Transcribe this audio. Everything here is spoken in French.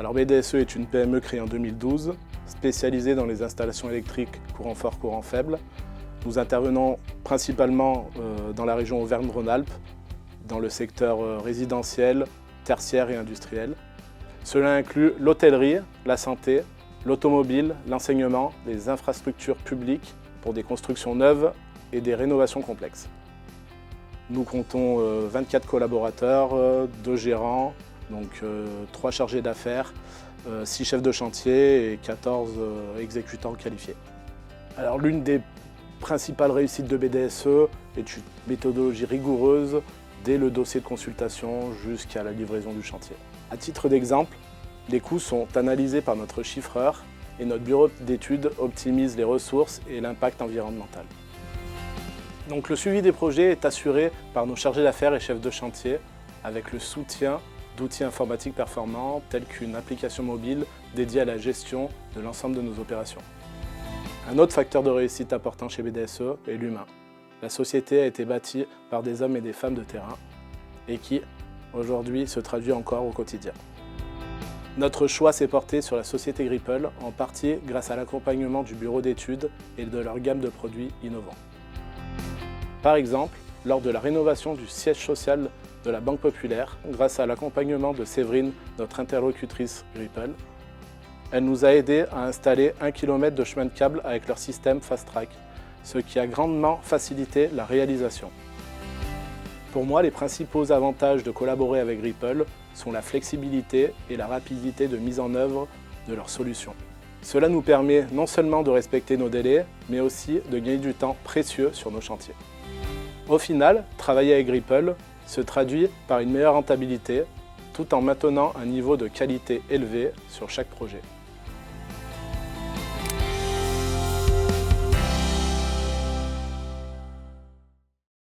Alors BDSE est une PME créée en 2012, spécialisée dans les installations électriques courant fort, courant faible. Nous intervenons principalement dans la région Auvergne-Rhône-Alpes, dans le secteur résidentiel, tertiaire et industriel. Cela inclut l'hôtellerie, la santé, l'automobile, l'enseignement, les infrastructures publiques pour des constructions neuves et des rénovations complexes. Nous comptons 24 collaborateurs, 2 gérants, donc 3 chargés d'affaires, 6 chefs de chantier et 14 exécutants qualifiés. Alors l'une des principales réussites de BDSE est une méthodologie rigoureuse dès le dossier de consultation jusqu'à la livraison du chantier. À titre d'exemple, les coûts sont analysés par notre chiffreur et notre bureau d'études optimise les ressources et l'impact environnemental. Donc le suivi des projets est assuré par nos chargés d'affaires et chefs de chantier avec le soutien d'outils informatiques performants tels qu'une application mobile dédiée à la gestion de l'ensemble de nos opérations. Un autre facteur de réussite important chez BDSE est l'humain. La société a été bâtie par des hommes et des femmes de terrain et qui, aujourd'hui, se traduit encore au quotidien. Notre choix s'est porté sur la société Gripple, en partie grâce à l'accompagnement du bureau d'études et de leur gamme de produits innovants. Par exemple, lors de la rénovation du siège social de la Banque Populaire, grâce à l'accompagnement de Séverine, notre interlocutrice Gripple, elle nous a aidé à installer 1 km de chemin de câble avec leur système Fast Track, ce qui a grandement facilité la réalisation. Pour moi, les principaux avantages de collaborer avec Gripple sont la flexibilité et la rapidité de mise en œuvre de leurs solutions. Cela nous permet non seulement de respecter nos délais, mais aussi de gagner du temps précieux sur nos chantiers. Au final, travailler avec Gripple se traduit par une meilleure rentabilité, tout en maintenant un niveau de qualité élevé sur chaque projet.